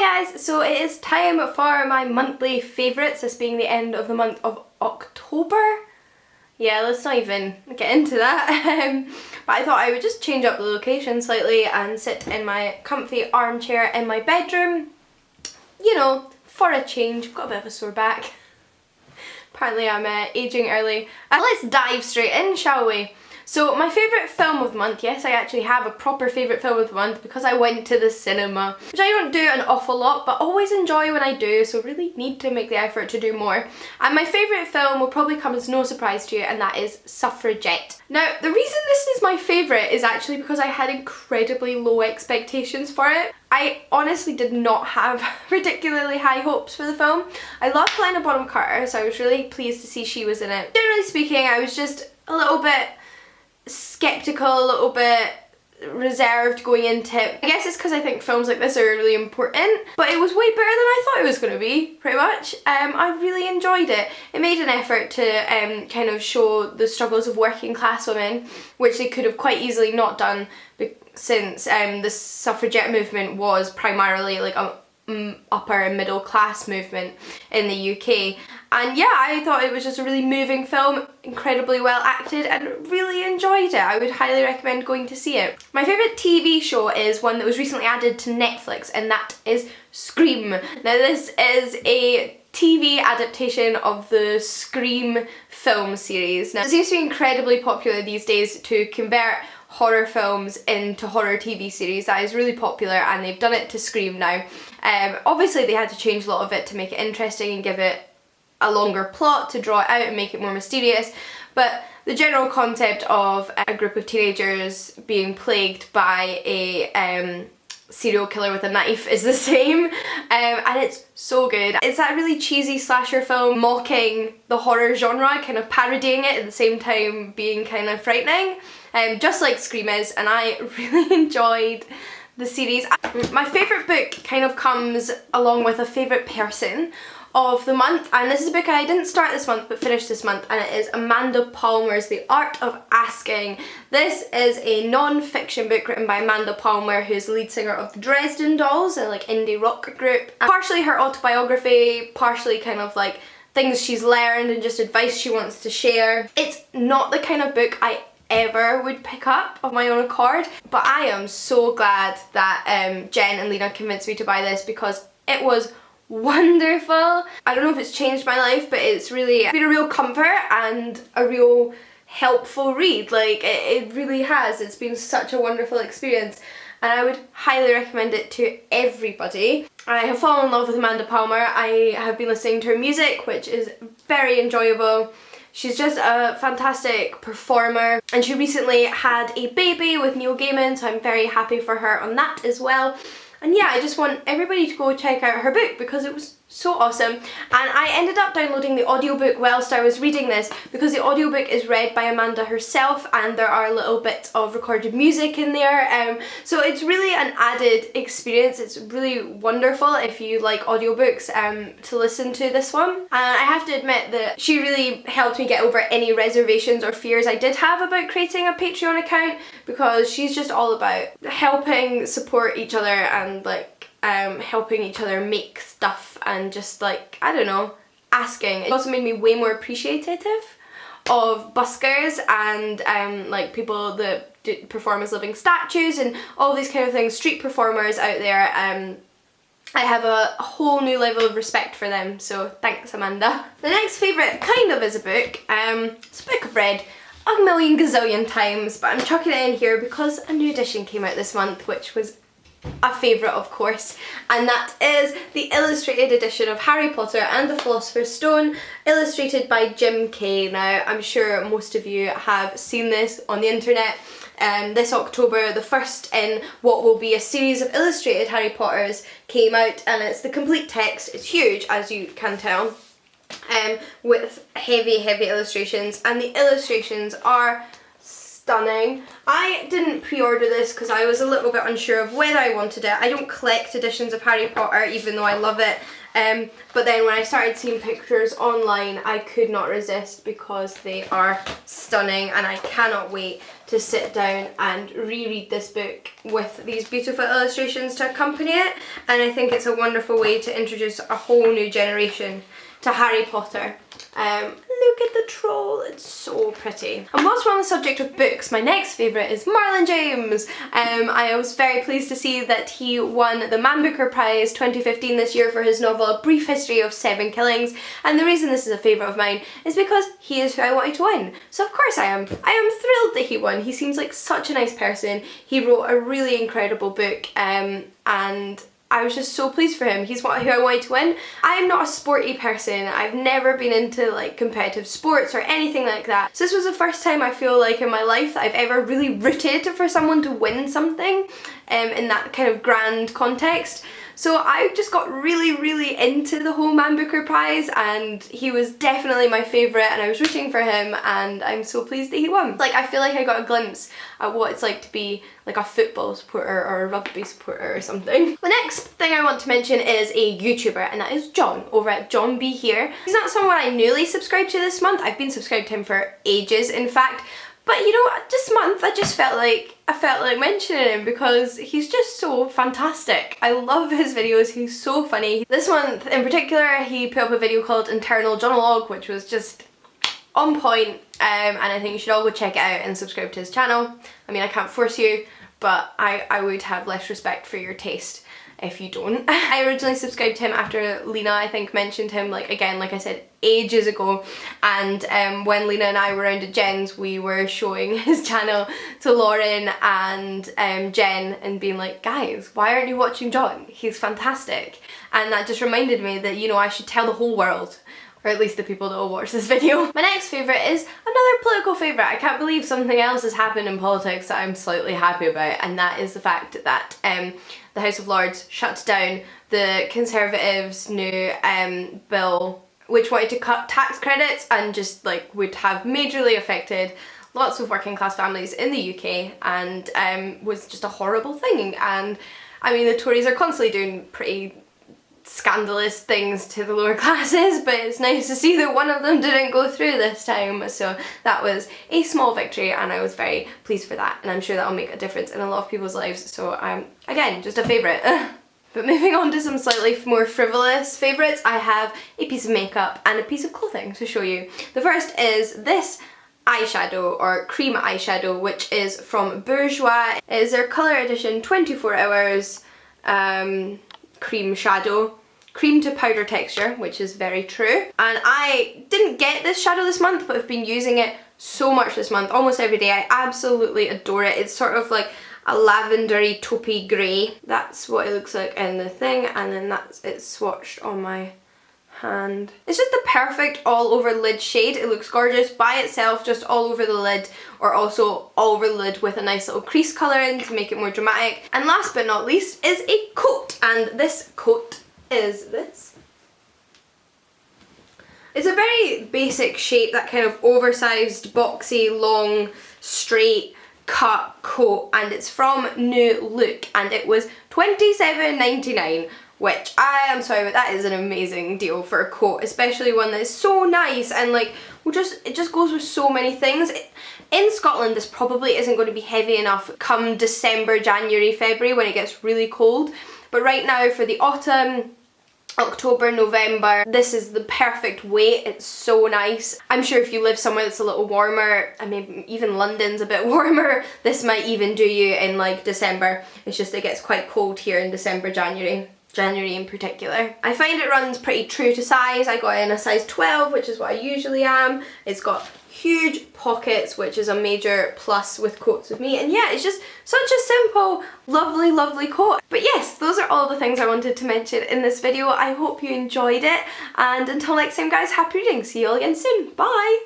Hi guys, so it is time for my monthly favourites, this being the end of the month of October. Yeah, let's not even get into that. But I thought I would just change up the location slightly and sit in my comfy armchair in my bedroom. You know, for a change. Got a bit of a sore back. Apparently I'm ageing early. Let's dive straight in, shall we? So my favourite film of the month, yes, I actually have a proper favourite film of the month because I went to the cinema, which I don't do an awful lot but always enjoy when I do, so really need to make the effort to do more. And my favourite film will probably come as no surprise to you, and that is Suffragette. Now, the reason this is my favourite is actually because I had incredibly low expectations for it. I honestly did not have particularly high hopes for the film. I loved Helena Bonham Carter, so I was really pleased to see she was in it. Generally speaking, I was just a little bit skeptical, a little bit reserved going into it. I guess it's because I think films like this are really important, but it was way better than I thought it was going to be, pretty much. I really enjoyed it. It made an effort to kind of show the struggles of working class women, which they could have quite easily not done since the suffragette movement was primarily like a upper and middle class movement in the UK. And yeah, I thought it was just a really moving film, incredibly well acted, and really enjoyed it. I would highly recommend going to see it. My favourite TV show is one that was recently added to Netflix, and that is Scream. Now this is a TV adaptation of the Scream film series. Now it seems to be incredibly popular these days to convert horror films into horror TV series. That is really popular, and they've done it to Scream now. Obviously they had to change a lot of it to make it interesting and give it a longer plot to draw it out and make it more mysterious, but the general concept of a group of teenagers being plagued by a serial killer with a knife is the same, and it's so good. It's that really cheesy slasher film mocking the horror genre, kind of parodying it at the same time being kind of frightening, just like Scream is, and I really enjoyed the series. My favourite book kind of comes along with a favourite person of the month, and this is a book I didn't start this month but finished this month, and it is Amanda Palmer's The Art of Asking. This is a non-fiction book written by Amanda Palmer, who's the lead singer of the Dresden Dolls, a like indie rock group. And partially her autobiography, partially kind of like things she's learned and just advice she wants to share. It's not the kind of book I ever would pick up of my own accord, but I am so glad that Jen and Lena convinced me to buy this because it was wonderful. I don't know if it's changed my life, but it's really been a real comfort and a real helpful read. Like it really has. It's been such a wonderful experience, and I would highly recommend it to everybody. I have fallen in love with Amanda Palmer. I have been listening to her music, which is very enjoyable. She's just a fantastic performer, and she recently had a baby with Neil Gaiman, so I'm very happy for her on that as well. And yeah, I just want everybody to go check out her book because it was so awesome. And I ended up downloading the audiobook whilst I was reading this because the audiobook is read by Amanda herself, and there are little bits of recorded music in there. So it's really an added experience. It's really wonderful if you like audiobooks to listen to this one. And I have to admit that she really helped me get over any reservations or fears I did have about creating a Patreon account, because she's just all about helping support each other and like helping each other make stuff and just like, I don't know, asking. It also made me way more appreciative of buskers and like people that perform as living statues and all these kind of things, street performers out there. I have a whole new level of respect for them, so thanks Amanda. The next favourite kind of is a book. It's a book I've read a million gazillion times, but I'm chucking it in here because a new edition came out this month, which was a favourite of course, and that is the illustrated edition of Harry Potter and the Philosopher's Stone, illustrated by Jim Kay. Now I'm sure most of you have seen this on the internet. This October the first in what will be a series of illustrated Harry Potters came out, and it's the complete text. It's huge, as you can tell, with heavy illustrations, and the illustrations are stunning. I didn't pre-order this because I was a little bit unsure of whether I wanted it. I don't collect editions of Harry Potter even though I love it, but then when I started seeing pictures online I could not resist because they are stunning, and I cannot wait to sit down and reread this book with these beautiful illustrations to accompany it, and I think it's a wonderful way to introduce a whole new generation to Harry Potter. Look at the troll, it's so pretty. And whilst we're on the subject of books, my next favourite is Marlon James. I was very pleased to see that he won the Man Booker Prize 2015 this year for his novel A Brief History of 7 Killings, and the reason this is a favourite of mine is because he is who I wanted to win. So of course I am. I am thrilled that he won. He seems like such a nice person. He wrote a really incredible book, and I was just so pleased for him. He's who I wanted to win. I'm not a sporty person. I've never been into like competitive sports or anything like that. So this was the first time I feel like in my life that I've ever really rooted for someone to win something in that kind of grand context. So I just got really into the whole Man Booker Prize, and he was definitely my favourite, and I was rooting for him, and I'm so pleased that he won. Like, I feel like I got a glimpse at what it's like to be like a football supporter or a rugby supporter or something. The next thing I want to mention is a YouTuber, and that is Jon, over at Jon Be Here. He's not someone I newly subscribed to this month. I've been subscribed to him for ages, in fact. But you know, this month I just felt like mentioning him because he's just so fantastic. I love his videos, he's so funny. This month in particular, he put up a video called Internal Journalog, which was just on point, and I think you should all go check it out and subscribe to his channel. I mean, I can't force you, but I would have less respect for your taste if you don't. I originally subscribed to him after Lena, I think, mentioned him, like, again, like I said, ages ago, and when Lena and I were around at Jen's, we were showing his channel to Lauren and Jen and being like, guys, why aren't you watching Jon? He's fantastic. And that just reminded me that, you know, I should tell the whole world, or at least the people that will watch this video. My next favourite is another political favourite. I can't believe something else has happened in politics that I'm slightly happy about, and that is the fact that the House of Lords shut down the Conservatives' new bill, which wanted to cut tax credits and just like would have majorly affected lots of working class families in the UK, and was just a horrible thing. And I mean, the Tories are constantly doing pretty scandalous things to the lower classes, but it's nice to see that one of them didn't go through this time, so that was a small victory, and I was very pleased for that, and I'm sure that'll make a difference in a lot of people's lives. So again, just a favourite. But moving on to some slightly more frivolous favourites, I have a piece of makeup and a piece of clothing to show you. The first is this eyeshadow, or cream eyeshadow, which is from Bourjois. It is their colour edition 24 hours cream shadow, cream to powder texture, which is very true. And I didn't get this shadow this month, but I've been using it so much this month, almost every day. I absolutely adore it. It's sort of like a lavendery taupey grey. That's what it looks like in the thing, and then that's it swatched on my hand. It's just the perfect all over lid shade. It looks gorgeous by itself, just all over the lid, or also all over the lid with a nice little crease colouring to make it more dramatic. And last but not least is a coat, and this coat is this. It's a very basic shape, that kind of oversized, boxy, long, straight cut coat, and it's from New Look, and it was £27.99, which I am sorry, but that is an amazing deal for a coat, especially one that is so nice and like it just goes with so many things. In Scotland, this probably isn't going to be heavy enough come December, January, February when it gets really cold, but right now for the autumn, October, November, this is the perfect weight. It's so nice. I'm sure if you live somewhere that's a little warmer, I mean even London's a bit warmer, this might even do you in like December. It's just it gets quite cold here in December, January in particular. I find it runs pretty true to size. I got it in a size 12, which is what I usually am. It's got huge pockets, which is a major plus with coats with me, and yeah, it's just such a simple, lovely coat. But yes, those are all the things I wanted to mention in this video. I hope you enjoyed it, and until next time guys, happy reading. See you all again soon. Bye!